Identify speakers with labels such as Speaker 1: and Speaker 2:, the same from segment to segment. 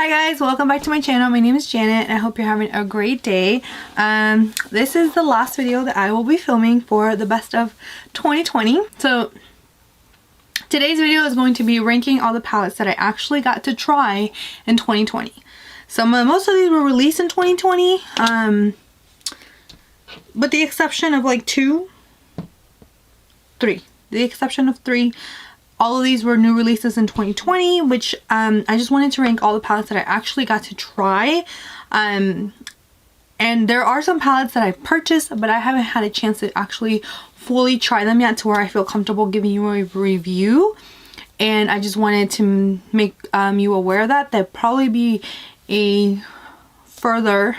Speaker 1: Hi guys, welcome back to my channel. My name is Janet and I hope you're having a great day. This is the last video that I will be filming for the best of 2020. So today's video is going to be ranking all the palettes that I actually got to try in 2020. Most of these were released in 2020, but the exception of like three. The exception of three. All of these were new releases in 2020, which I just wanted to rank all the palettes that I actually got to try. And there are some palettes that I purchased, but I haven't had a chance to actually fully try them yet to where I feel comfortable giving you a review. And I just wanted to make you aware of that. There'll probably be a further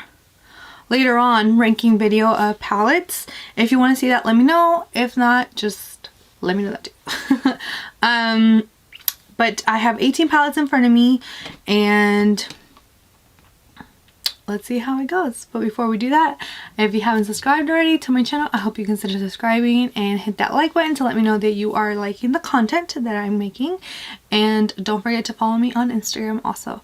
Speaker 1: later on ranking video of palettes. If you want to see that, let me know. If not, just let me know that too. But I have 18 palettes in front of me and let's see how it goes. But before we do that, if you haven't subscribed already to my channel, I hope you consider subscribing and hit that like button to let me know that you are liking the content that I'm making. And don't forget to follow me on Instagram also.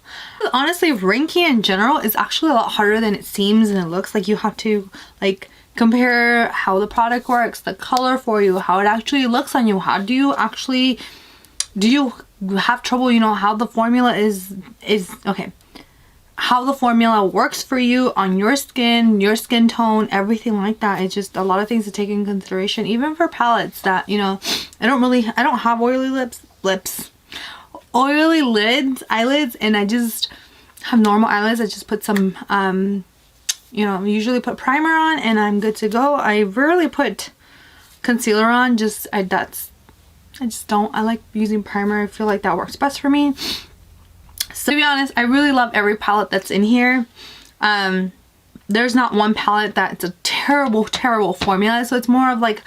Speaker 1: Honestly, ranking in general is actually a lot harder than it seems and it looks. Like you have to like compare how the product works, the color for you, how it actually looks on you. How do you actually, do you have trouble, you know, how the formula is okay, how the formula works for you on your skin tone, everything like that. It's just a lot of things to take in consideration, even for palettes that, you know, I don't have oily oily eyelids, and I just have normal eyelids. I just put some you know, usually put primer on and I'm good to go. I rarely put concealer on, I just don't. I like using primer. I feel like that works best for me. So to be honest, I really love every palette that's in here. There's not one palette that's a terrible formula, so it's more of like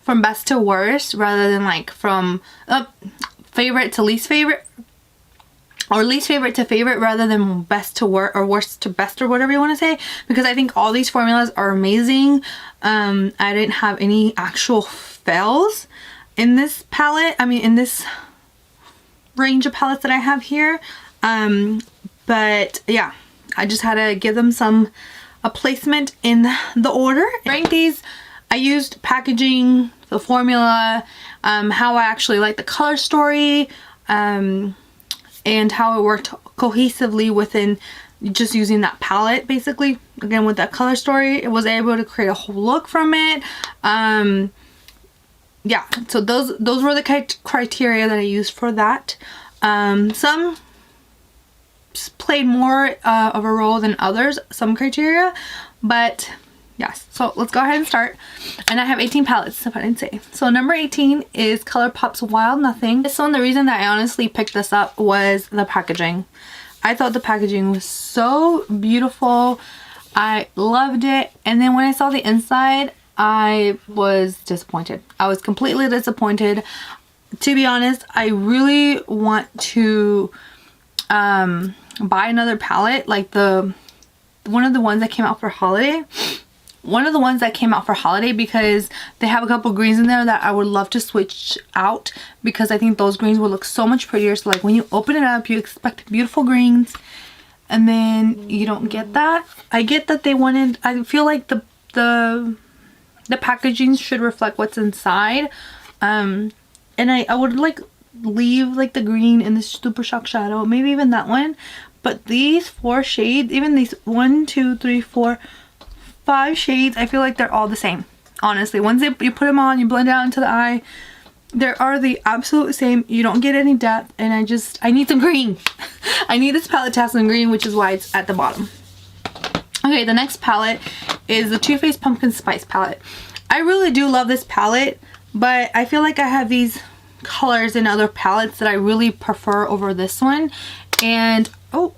Speaker 1: from best to worst rather than like from favorite to least favorite, or least favorite to favorite, rather than best to worst or worst to best, or whatever you want to say, because I think all these formulas are amazing. I didn't have any actual fails in this palette, I mean in this range of palettes that I have here. But yeah, I just had to give them a placement in the order. Rank these, I used packaging, the formula, how I actually like the color story, and how it worked cohesively within just using that palette. Basically, again, with that color story, it was able to create a whole look from it. Yeah, so those were the criteria that I used for that. Some played more of a role than others, some criteria, but yes. So let's go ahead and start. And I have 18 palettes, if I didn't say. So number 18 is ColourPop's Wild Nothing. This one, the reason that I honestly picked this up was the packaging. I thought the packaging was so beautiful. I loved it. And then when I saw the inside, I was disappointed. I was completely disappointed. To be honest, I really want to buy another palette, like one of the ones that came out for holiday. Because they have a couple greens in there that I would love to switch out, because I think those greens would look so much prettier. So like when you open it up, you expect beautiful greens and then you don't get that. I get that they wanted, I feel like the packaging should reflect what's inside. And I would like leave like the green in the Super Shock Shadow, maybe even that one. But these 4 shades, even these 1, 2, 3, 4, 5 shades, I feel like they're all the same. Honestly, once you put them on, you blend it out into the eye, they are the absolute same. You don't get any depth, and I need some green. I need this palette to have some green, which is why it's at the bottom. Okay, the next palette is the Too Faced Pumpkin Spice palette. I really do love this palette, but I feel like I have these colors in other palettes that I really prefer over this one. And oh,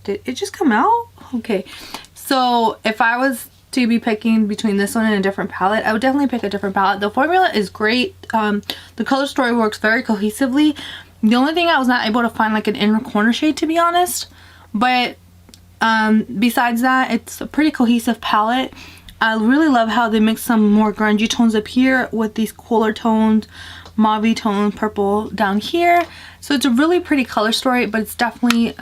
Speaker 1: did it just come out? Okay, so if I was to be picking between this one and a different palette, I would definitely pick a different palette. The formula is great. The color story works very cohesively. The only thing I was not able to find like an inner corner shade, to be honest, but besides that, it's a pretty cohesive palette. I really love how they mix some more grungy tones up here with these cooler tones mauve tone purple down here. So it's a really pretty color story, but it's definitely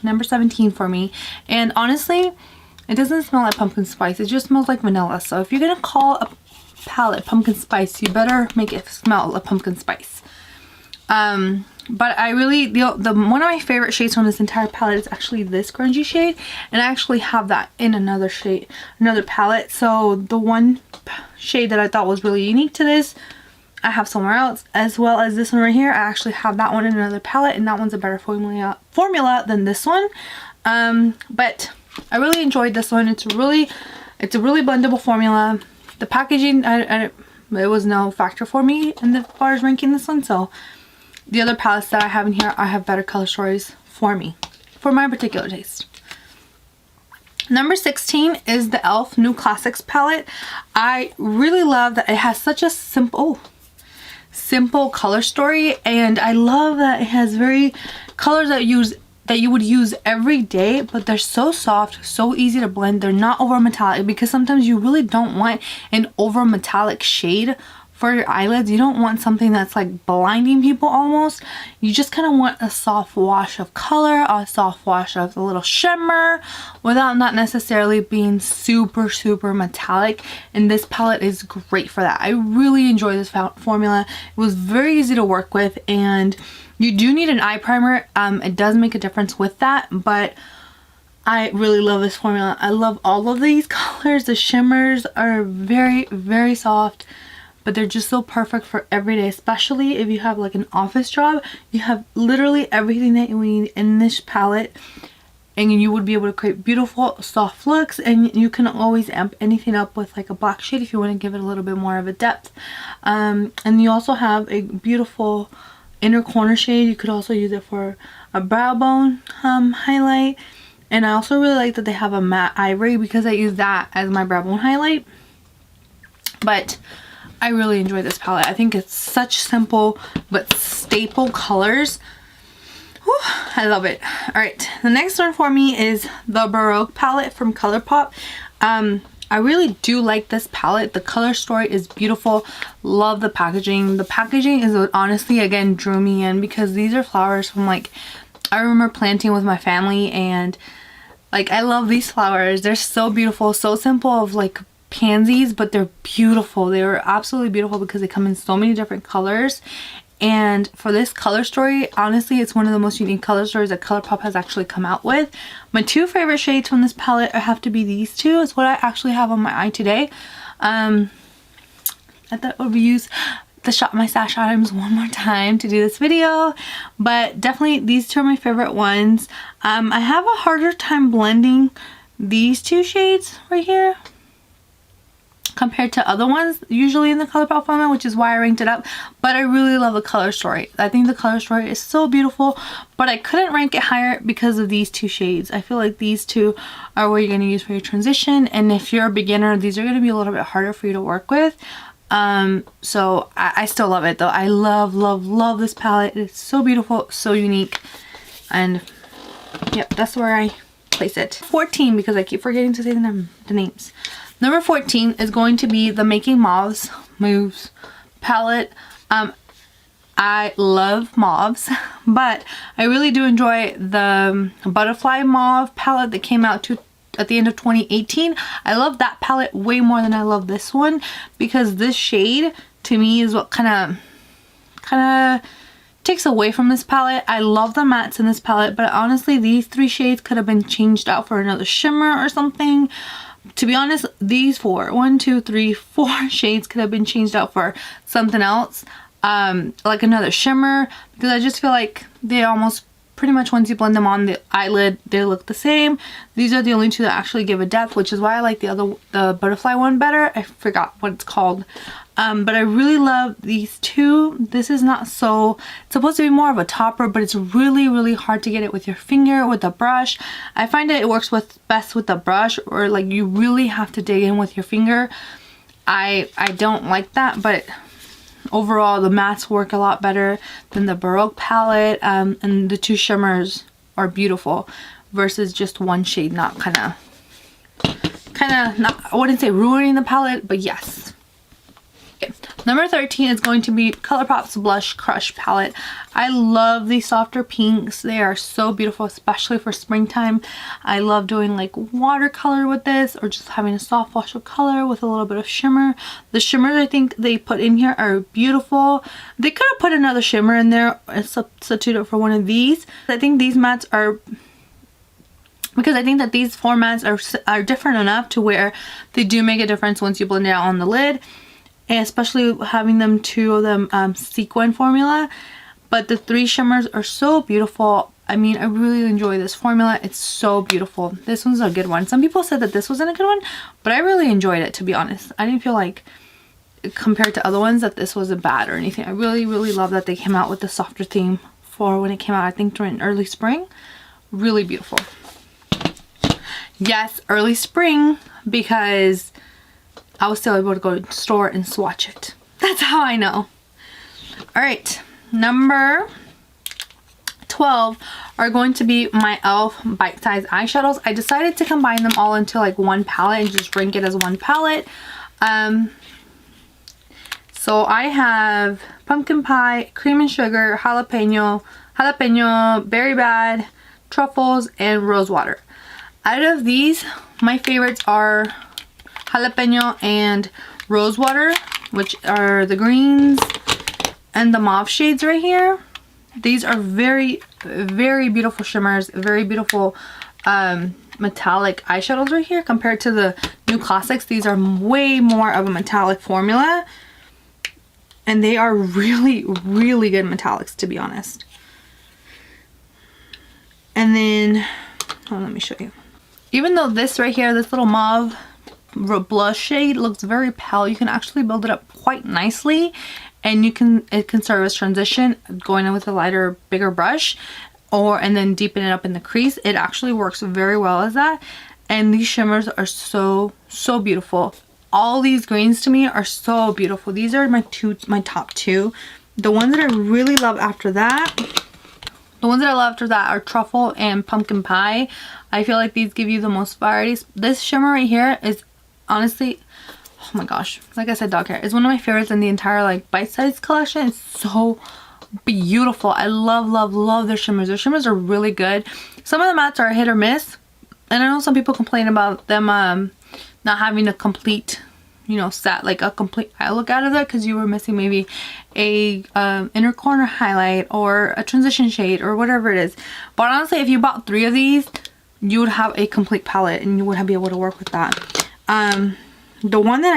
Speaker 1: number 17 for me. And honestly, it doesn't smell like pumpkin spice. It just smells like vanilla. So if you're gonna call a palette pumpkin spice, you better make it smell like pumpkin spice. But I really, the one of my favorite shades from this entire palette is actually this grungy shade, and I actually have that in another shade, another palette. So the one shade that I thought was really unique to this, I have somewhere else, as well as this one right here. I actually have that one in another palette, and that one's a better formula than this one. But I really enjoyed this one. It's a really blendable formula. The packaging, it was no factor for me as far as ranking this one. So the other palettes that I have in here, I have better color stories for me, for my particular taste. Number 16 is the e.l.f. New Classics palette. I really love that it has such a simple color story, and I love that it has very colors that you would use every day, but they're so soft, so easy to blend. They're not over metallic, because sometimes you really don't want an over metallic shade for your eyelids. You don't want something that's like blinding people almost. You just kind of want a soft wash of color, a soft wash of a little shimmer, without not necessarily being super metallic. And this palette is great for that. I really enjoy this formula. It was very easy to work with, and you do need an eye primer. It does make a difference with that, but I really love this formula. I love all of these colors. The shimmers are very soft, but they're just so perfect for every day, especially if you have like an office job. You have literally everything that you need in this palette, and you would be able to create beautiful soft looks. And you can always amp anything up with like a black shade if you want to give it a little bit more of a depth. And you also have a beautiful inner corner shade. You could also use it for a brow bone highlight. And I also really like that they have a matte ivory, because I use that as my brow bone highlight. But I really enjoy this palette. I think it's such simple but staple colors. Whew, I love it. Alright, the next one for me is the Baroque palette from ColourPop. I really do like this palette. The color story is beautiful. Love the packaging. The packaging is what honestly again drew me in, because these are flowers from like, I remember planting with my family, and like I love these flowers. They're so beautiful, so simple, of like pansies, but they're beautiful. They are absolutely beautiful because they come in so many different colors. And for this color story, honestly, it's one of the most unique color stories that ColourPop has actually come out with. My two favorite shades from this palette have to be these two. It's what I actually have on my eye today. I thought I would use the Shop My Stash items one more time to do this video, but definitely these two are my favorite ones. I have a harder time blending these two shades right here compared to other ones usually in the ColourPop formula, which is why I ranked it up. But I really love the color story. I think the color story is so beautiful, but I couldn't rank it higher because of these two shades. I feel like these two are what you're going to use for your transition, and if you're a beginner, these are going to be a little bit harder for you to work with. So I still love it though. I love this palette. It's so beautiful, so unique, and yep, that's where I place it. 14, because I keep forgetting to say the names. Number 14 is going to be the Making Moves palette. I love mauves, but I really do enjoy the Butterfly Mauve palette that came out at the end of 2018. I love that palette way more than I love this one, because this shade to me is what kind of takes away from this palette. I love the mattes in this palette, but honestly these three shades could have been changed out for another shimmer or something. To be honest, these four shades could have been changed out for something else, like another shimmer, because I just feel like they almost pretty much, once you blend them on the eyelid, they look the same. These are the only two that actually give a depth, which is why I like the butterfly one better. I forgot what it's called. But I really love these two. This is not so, it's supposed to be more of a topper, but it's really hard to get it with your finger, with a brush. I find that it works best with the brush, or like you really have to dig in with your finger. I don't like that, but overall the mattes work a lot better than the Baroque palette, and the two shimmers are beautiful versus just one shade not kind of not, I wouldn't say ruining the palette, but yes. Okay. Number 13 is going to be ColourPop's Blush Crush palette. I love these softer pinks. They are so beautiful, especially for springtime. I love doing like watercolor with this, or just having a soft wash of color with a little bit of shimmer. The shimmers I think they put in here are beautiful. They could have put another shimmer in there and substitute it for one of these. I think these mattes are, because I think that these four mattes are different enough to where they do make a difference once you blend it out on the lid. And especially having them, two of them sequin formula. But the three shimmers are so beautiful. I mean, I really enjoy this formula. It's so beautiful. This one's a good one. Some people said that this wasn't a good one, but I really enjoyed it, to be honest. I didn't feel like, compared to other ones, that this was a bad or anything. I really, really love that they came out with the softer theme for when it came out, I think during early spring. Really beautiful. Yes, early spring, because I was still able to go to the store and swatch it. That's how I know. Alright, number 12 are going to be my e.l.f. bite-sized eyeshadows. I decided to combine them all into like one palette and just rank it as one palette. So I have Pumpkin Pie, Cream and Sugar, Jalapeno, Berry Bad, Truffles, and Rose Water. Out of these, my favorites are Jalapeno and Rose Water, which are the greens and the mauve shades right here. These are very, very beautiful shimmers, very beautiful metallic eyeshadows right here. Compared to the new classics, these are way more of a metallic formula, and they are really, really good metallics, to be honest. And then, oh, let me show you. Even though this right here, this little mauve blush shade looks very pale, you can actually build it up quite nicely, and it can serve as transition, going in with a lighter, bigger brush, and then deepen it up in the crease. It actually works very well as that. And these shimmers are so beautiful. All these greens to me are so beautiful. These are my top two. The ones that I really love after that, are Truffle and Pumpkin Pie. I feel like these give you the most varieties. This shimmer right here is honestly, oh my gosh, like I said, dog hair is one of my favorites in the entire like bite-sized collection. It's so beautiful. I love their shimmers. Their shimmers are really good. Some of the mattes are hit or miss, and I know some people complain about them not having a complete, you know, set, like a complete eye look out of it, because you were missing maybe a inner corner highlight or a transition shade or whatever it is. But honestly, if you bought 3 of these, you would have a complete palette and you would be able to work with that. The one that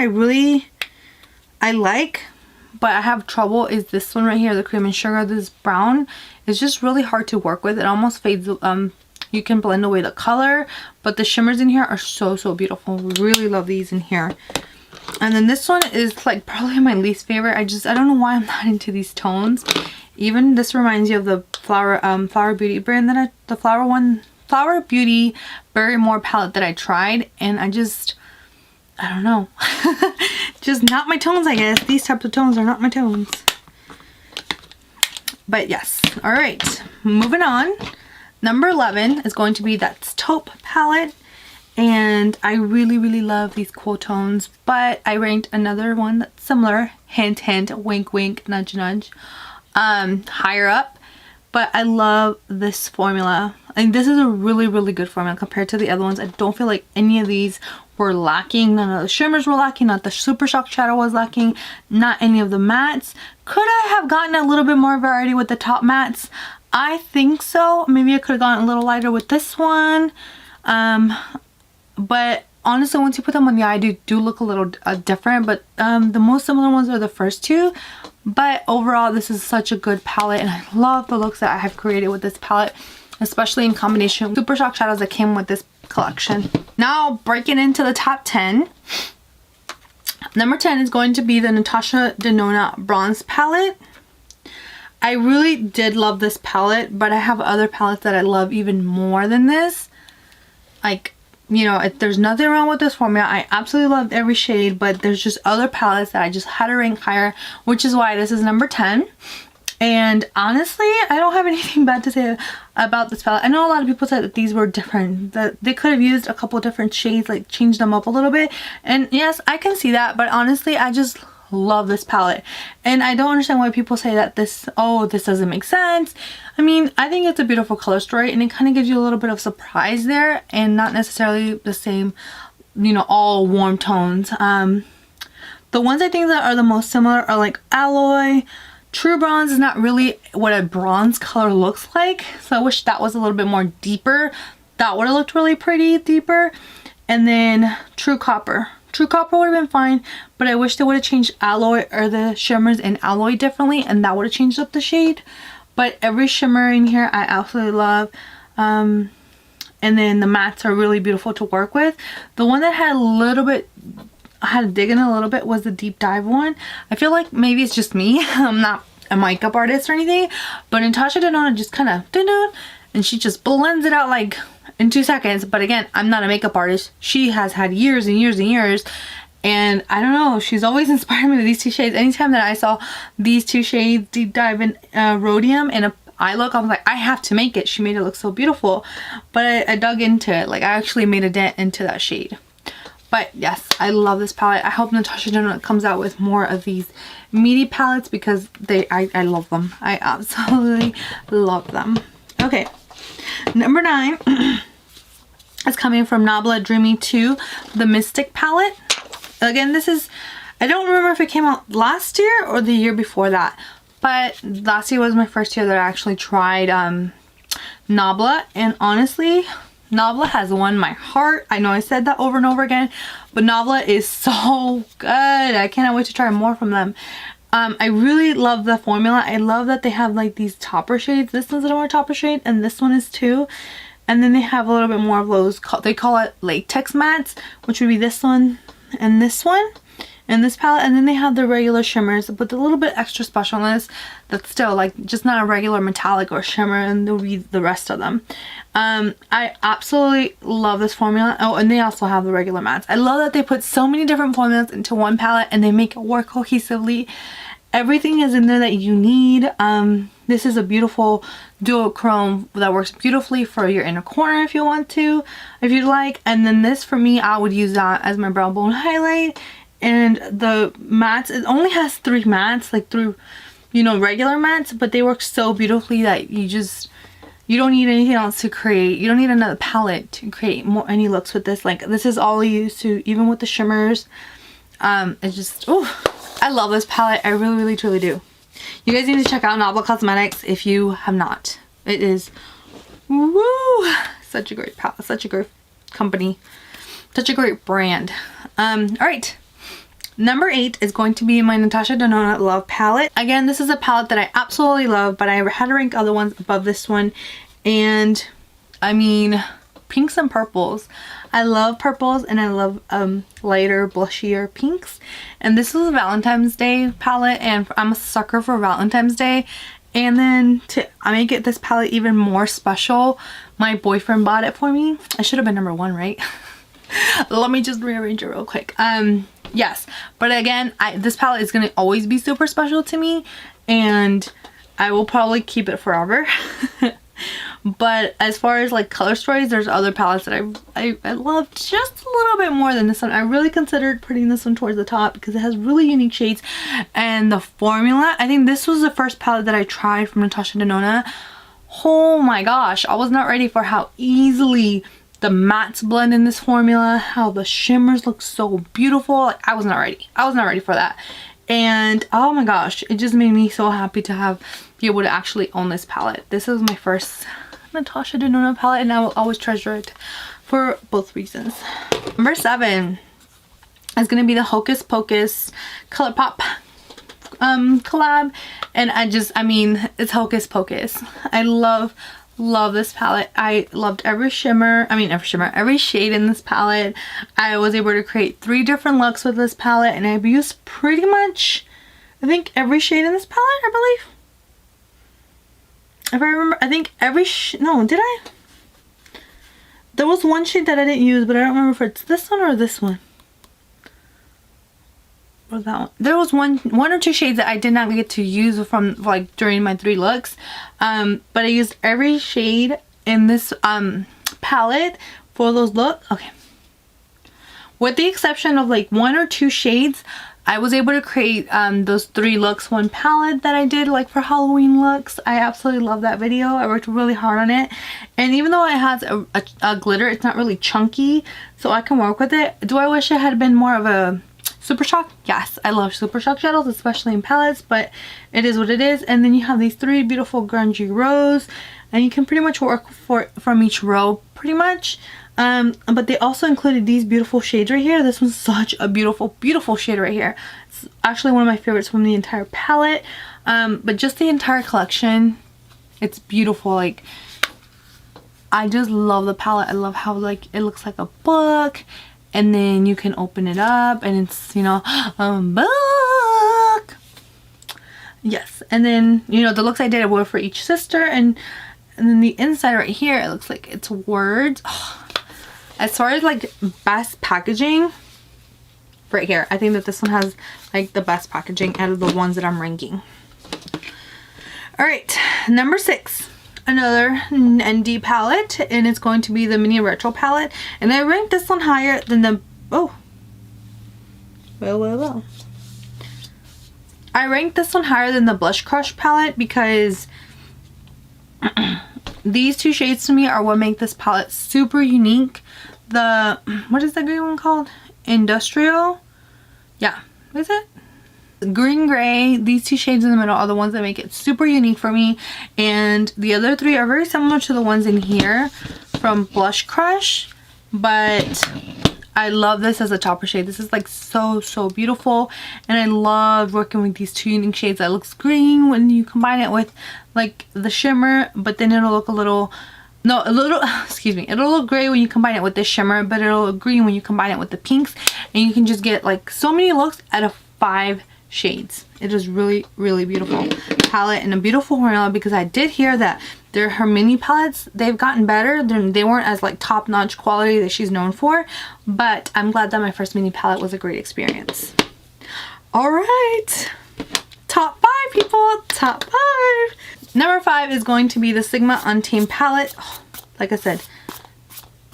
Speaker 1: I like, but I have trouble, is this one right here, the Cream and Sugar. This brown is just really hard to work with. It almost fades. You can blend away the color, but the shimmers in here are so beautiful. Really love these in here. And then this one is like probably my least favorite. I don't know why I'm not into these tones. Even this reminds you of the Flower Beauty brand that the Flower Beauty Barrymore palette that I tried, and I don't know. Just not my tones, I guess. These types of tones are not my tones. But yes. Alright. Moving on. Number 11 is going to be that Taupe palette. And I really love these cool tones. But I ranked another one that's similar. Hint, hint. Wink, wink. Nudge, nudge. Higher up. But I love this formula. And this is a really good formula compared to the other ones. I don't feel like any of these were lacking. None of the shimmers were lacking. Not the Super Shock Shadow was lacking. Not any of the mattes. Could I have gotten a little bit more variety with the top mattes? I think so. Maybe I could have gone a little lighter with this one. But honestly, once you put them on the eye, they do look a little different. But the most similar ones are the first two. But overall, this is such a good palette, and I love the looks that I have created with this palette, especially in combination with Super Shock shadows that came with this collection. Now, breaking into the top 10. Number 10 is going to be the Natasha Denona Bronze palette. I really did love this palette, but I have other palettes that I love even more than this. Like, you know, there's nothing wrong with this formula. I absolutely loved every shade, but there's just other palettes that I just had to rank higher, which is why this is number 10. And honestly, I don't have anything bad to say about this palette. I know a lot of people said that these were different, that they could have used a couple different shades, like changed them up a little bit. And yes, I can see that, but honestly, I just love this palette. And I don't understand why people say that this doesn't make sense. I mean, I think it's a beautiful color story, and it kind of gives you a little bit of surprise there, and not necessarily the same, you know, all warm tones. The ones I think that are the most similar are like Alloy. True Bronze is not really what a bronze color looks like, so I wish that was a little bit more deeper. That would have looked really pretty deeper. And then True Copper. True Copper would have been fine, but I wish they would have changed Alloy or the shimmers in Alloy differently, and that would have changed up the shade. But every shimmer in here I absolutely love. And then the mattes are really beautiful to work with. The one that had a little bit, I had to dig in a little bit, was the Deep Dive one. I feel like maybe it's just me. I'm not a makeup artist or anything, but Natasha Denona just kind of and she just blends it out like in 2 seconds. But again, I'm not a makeup artist. She has had years and years and years, and I don't know, she's always inspired me with these two shades. Anytime that I saw these two shades, Deep Dive and Rhodium, in a eye look, I was like, I have to make it. She made it look so beautiful. But I dug into it. Like, I actually made a dent into that shade. But yes, I love this palette. I hope Natasha Denona comes out with more of these meaty palettes, because I love them. I absolutely love them. Okay, number 9 is coming from Nabla Dreamy 2, the Mystic palette. Again, this is, I don't remember if it came out last year or the year before that, but last year was my first year that I actually tried Nabla, and honestly, Nabla has won my heart. I know I said that over and over again, but Nabla is so good. I cannot wait to try more from them. I really love the formula. I love that they have like these topper shades. This one's a more topper shade, and this one is too. And then they have a little bit more of those, they call it latex mattes, which would be this one and this one in this palette. And then they have the regular shimmers with a little bit extra specialness that's still like just not a regular metallic or shimmer, and there'll be the rest of them. I absolutely love this formula. Oh, and they also have the regular mattes. I love that they put so many different formulas into one palette and they make it work cohesively. Everything is in there that you need. This is a beautiful duochrome that works beautifully for your inner corner if you want to, if you'd like. And then this, for me, I would use that as my brow bone highlight. And the mattes, it only has 3 mattes, like 3, you know, regular mattes, but they work so beautifully that you don't need anything else to create. You don't need another palette to create any looks with this. Like, this is all you use to, even with the shimmers. It's just, oh, I love this palette. I really, really, truly do. You guys need to check out Nabla Cosmetics if you have not. It is, woo, such a great palette, such a great company, such a great brand. All right. Number 8 is going to be my Natasha Denona Love palette. Again, this is a palette that I absolutely love, but I had to rank other ones above this one. And I mean, pinks and purples. I love purples, and I love lighter, blushier pinks. And this was a Valentine's Day palette, and I'm a sucker for Valentine's Day. And then to make it this palette even more special, my boyfriend bought it for me. I should have been number 1, right? Let me just rearrange it real quick. Yes, but again, this palette is going to always be super special to me, and I will probably keep it forever. But as far as like color stories, there's other palettes that I love just a little bit more than this one. I really considered putting this one towards the top because it has really unique shades, and the formula, I think this was the first palette that I tried from Natasha Denona. Oh my gosh, I was not ready for how easily the mattes blend in this formula, how the shimmers look so beautiful. Like, I was not ready. I was not ready for that. And oh my gosh, it just made me so happy to be able to actually own this palette. This is my first Natasha Denona palette, and I will always treasure it for both reasons. Number 7 is going to be the Hocus Pocus ColourPop collab, and I mean, it's Hocus Pocus. I love this palette. I loved every shimmer, every shade in this palette. I was able to create 3 different looks with this palette, and I've used pretty much, I think, every shade in this palette, I believe. If I remember, I think no, did I? There was one shade that I didn't use, but I don't remember if it's this one or this one. Or that one. There was one or 2 shades that I did not get to use from, like, during my 3 looks. But I used every shade in this palette for those looks. Okay. With the exception of like 1 or 2 shades, I was able to create those 3 looks, 1 palette that I did like for Halloween looks. I absolutely love that video. I worked really hard on it. And even though it has a glitter, it's not really chunky, so I can work with it. Do I wish it had been more of a Super Shock? Yes, I love Super Shock shadows, especially in palettes, but it is what it is. And then you have these 3 beautiful grungy rows, and you can pretty much work from each row pretty much. But they also included these beautiful shades right here. This one's such a beautiful, beautiful shade right here. It's actually one of my favorites from the entire palette. But just the entire collection, it's beautiful. Like, I just love the palette. I love how like it looks like a book, and then you can open it up and it's, you know, a book. Yes, and then, you know, the looks I did were for each sister, and then the inside right here, it looks like it's words. Oh, as far as like best packaging, right here, I think that this one has like the best packaging out of the ones that I'm ranking. All right, number 6, another ND palette, and it's going to be the Mini Retro palette, and I ranked this one higher than the I ranked this one higher than the Blush Crush palette because these 2 shades to me are what make this palette super unique. The, what is the green one called? Industrial? Yeah, is it? Green gray, these 2 shades in the middle are the ones that make it super unique for me, and the other 3 are very similar to the ones in here from Blush Crush, but I love this as a topper shade. This is like so beautiful, and I love working with these 2 unique shades. That looks green when you combine it with like the shimmer, but then it'll look excuse me, it'll look gray when you combine it with the shimmer, but it'll look green when you combine it with the pinks, and you can just get like so many looks out of 5 shades. It is really beautiful palette and a beautiful formula, because I did hear that her mini palettes, they've gotten better. They weren't as like top-notch quality that she's known for, but I'm glad that my first mini palette was a great experience. All right, top 5 people, top 5. Number 5 is going to be the Sigma Untamed palette. Oh, like I said,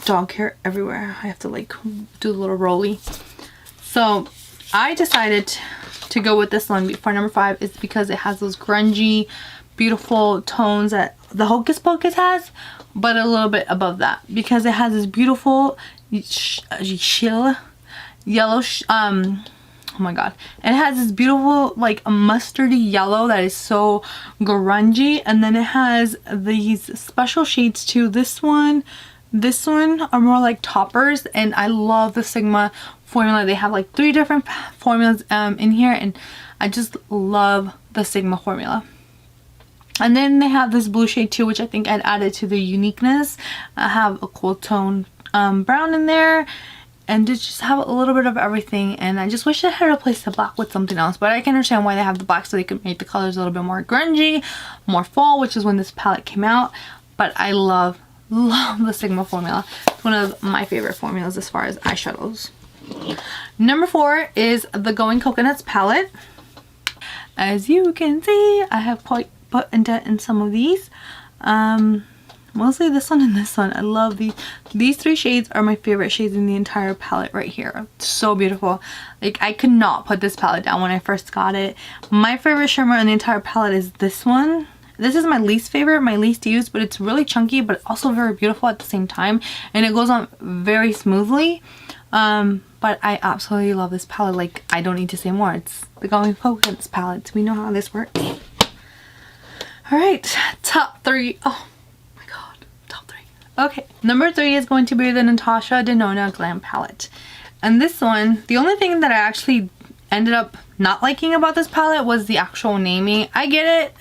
Speaker 1: dog hair everywhere. I have to like do the little rolly. So I decided to go with this one for number 5 is because it has those grungy, beautiful tones that the Hocus Pocus has, but a little bit above that, because it has this beautiful yellow, oh my god, it has this beautiful like mustardy yellow that is so grungy, and then it has these special shades too. This one are more like toppers, and I love the Sigma formula. They have like 3 different formulas in here, and I just love the Sigma formula. And then they have this blue shade too, which I think I'd added to the uniqueness. I have a cool tone brown in there, and to just have a little bit of everything. And I just wish I had replaced the black with something else, but I can understand why they have the black, so they can make the colors a little bit more grungy, more fall, which is when this palette came out. But I love the Sigma formula. It's one of my favorite formulas as far as eyeshadows. Number 4 is the Going Coconuts palette. As you can see, I have put indent in some of these. Mostly this one and this one. I love these 3 shades are my favorite shades in the entire palette right here. So beautiful. Like, I could not put this palette down when I first got it. My favorite shimmer in the entire palette is this one. This is my least favorite, my least used, but it's really chunky, but also very beautiful at the same time, and it goes on very smoothly. But I absolutely love this palette. Like, I don't need to say more. It's the Going Coconuts palette. We know how this works. All right, top 3. Oh my god, top 3. Okay, number 3 is going to be the Natasha Denona Glam palette. And this one, the only thing that I actually ended up not liking about this palette was the actual naming. I get it.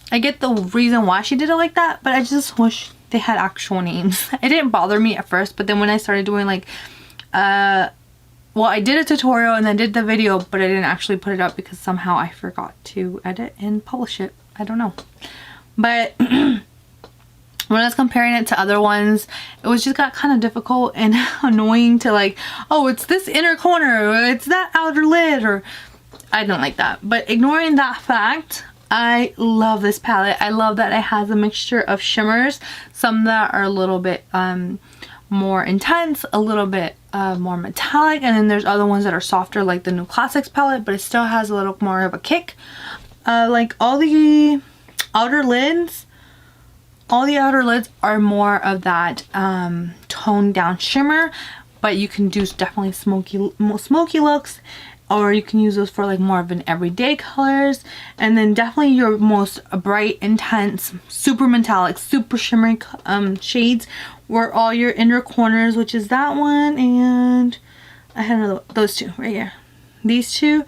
Speaker 1: I get the reason why she did it like that, but I just wish they had actual names. It didn't bother me at first, but then when I started doing like, well, I did a tutorial and then did the video, but I didn't actually put it up because somehow I forgot to edit and publish it. I don't know. But when I was comparing it to other ones, it was just got kind of difficult and annoying to like, oh, it's this inner corner, or it's that outer lid, or I don't like that. But ignoring that fact, I love this palette. I love that it has a mixture of shimmers, some that are a little bit more intense, a little bit more metallic, and then there's other ones that are softer like the New Classics palette, but it still has a little more of a kick. Like all the outer lids are more of that toned down shimmer, but you can do definitely smoky looks, or you can use those for like more of an everyday colors. And then definitely your most bright, intense, super metallic, super shimmery shades were all your inner corners, which is that one, and I had those two right here. These two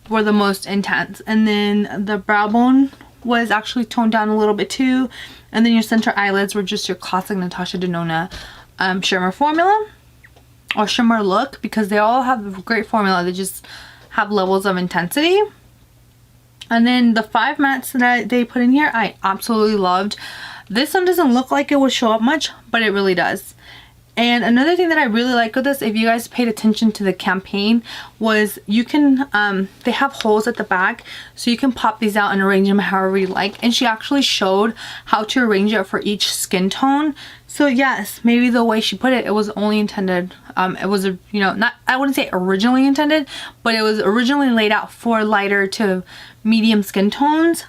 Speaker 1: were the most intense, and then the brow bone was actually toned down a little bit too, and then your center eyelids were just your classic Natasha Denona shimmer formula or shimmer look, because they all have a great formula. They just have levels of intensity. And then the 5 mattes that they put in here, I absolutely loved. This one doesn't look like it will show up much, but it really does. And another thing that I really like with this, if you guys paid attention to the campaign, was you can, they have holes at the back, so you can pop these out and arrange them however you like. And she actually showed how to arrange it for each skin tone. So yes, maybe the way she put it, it was only intended, it was, you know, not, I wouldn't say originally intended, but it was originally laid out for lighter to medium skin tones.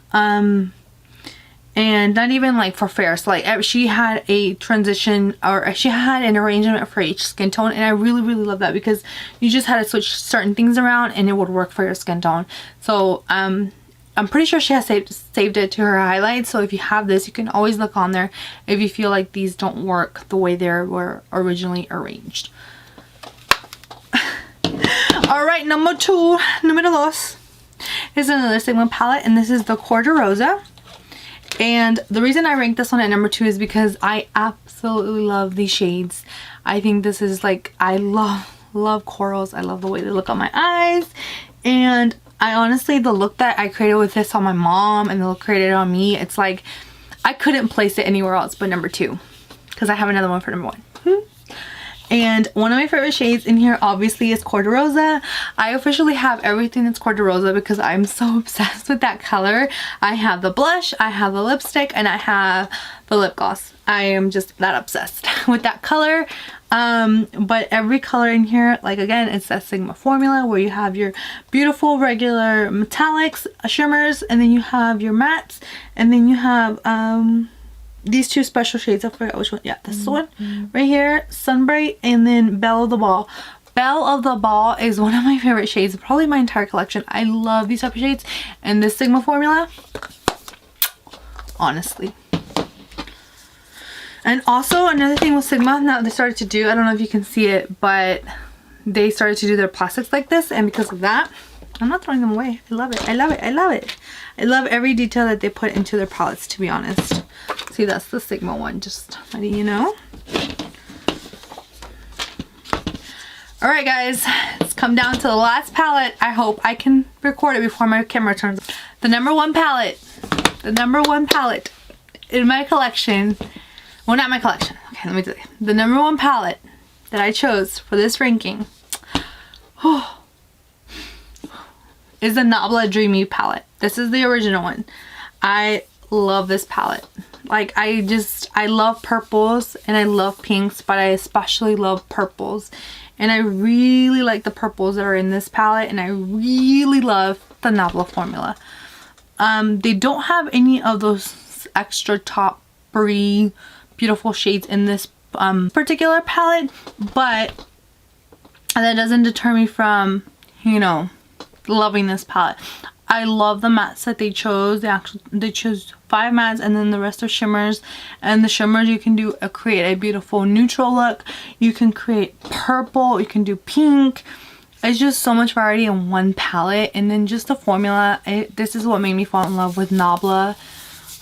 Speaker 1: And not even like for fair. So like she had a transition, or she had an arrangement for each skin tone, and I really love that, because you just had to switch certain things around and it would work for your skin tone. So I'm pretty sure she has saved it to her highlights, so if you have this, you can always look on there if you feel like these don't work the way they were originally arranged. Alright, number 2, numero dos, is another Sigma palette, and this is the Corda Rosa. And the reason I ranked this one at number 2 is because I absolutely love these shades. I think this is like, I love corals. I love the way they look on my eyes. And I honestly, the look that I created with this on my mom and the look created on me, it's like, I couldn't place it anywhere else but number 2. Because I have another one for number 1. And one of my favorite shades in here obviously is Corda Rosa. I officially have everything that's Corda Rosa because I'm so obsessed with that color. I have the blush, I have the lipstick, and I have the lip gloss. I am just that obsessed with that color. But every color in here, like again, it's that Sigma formula where you have your beautiful regular metallics, shimmers, and then you have your mattes, and then you have these 2 special shades. I forgot which one. Yeah, this one right here, Sunbright, and then Belle of the Ball. Belle of the Ball is one of my favorite shades, probably my entire collection. I love these type of shades, and this Sigma formula, honestly. And also another thing with Sigma that they started to do, I don't know if you can see it, but they started to do their plastics like this, and because of that, I'm not throwing them away. I love it. I love it. I love it. I love every detail that they put into their palettes, to be honest. See, that's the Sigma one, just letting you know. Alright guys, it's come down to the last palette. I hope I can record it before my camera turns off. The number 1 palette. The number 1 palette in my collection. Well, not my collection. Okay, let me tell you. The number 1 palette that I chose for this ranking is the Nabla Dreamy palette. This is the original one. I love this palette. Like, I love purples and I love pinks, but I especially love purples. And I really like the purples that are in this palette, and I really love the Nabla formula. They don't have any of those extra toppery beautiful shades in this particular palette, but that doesn't deter me from, you know, loving this palette. I love the mattes that they chose. They chose 5 mattes, and then the rest are shimmers. And the shimmers, you can create a beautiful neutral look. You can create purple. You can do pink. It's just so much variety in one palette. And then just the formula. This is what made me fall in love with Nabla.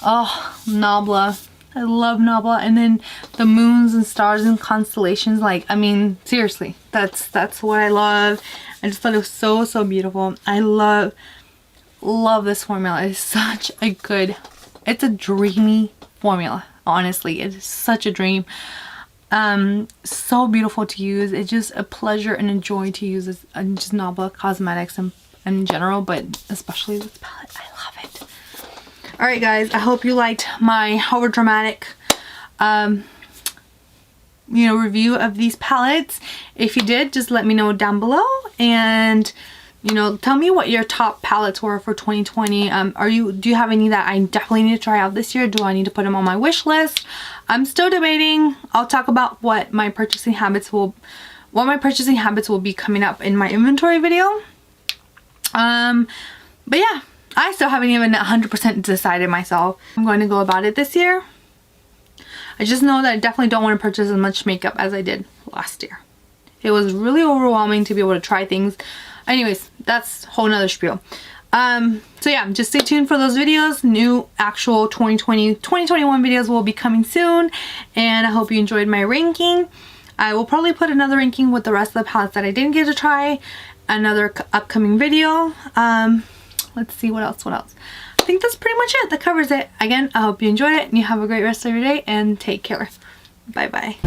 Speaker 1: Oh, Nabla. I love Nabla. And then the moons and stars and constellations. Like, I mean, seriously, that's what I love. I just thought it was so beautiful. I love this formula. It's such a good, it's a dreamy formula. Honestly, it is such a dream. So beautiful to use. It's just a pleasure and a joy to use this, just Nabla cosmetics in general, but especially this palette. I love it. Alright guys, I hope you liked my over dramatic review of these palettes. If you did, just let me know down below, and tell me what your top palettes were for 2020. Do you have any that I definitely need to try out this year? Do I need to put them on my wish list? I'm still debating. I'll talk about what my purchasing habits will be coming up in my inventory video. But yeah, I still haven't even 100% decided myself. I'm going to go about it this year. I just know that I definitely don't want to purchase as much makeup as I did last year. It was really overwhelming to be able to try things. Anyways, that's a whole nother spiel. So yeah, just stay tuned for those videos. New actual 2021 videos will be coming soon, and I hope you enjoyed my ranking. I will probably put another ranking with the rest of the palettes that I didn't get to try, another upcoming video. Let's see what else. I think that's pretty much it. That covers it. Again, I hope you enjoyed it and you have a great rest of your day, and take care. Bye bye.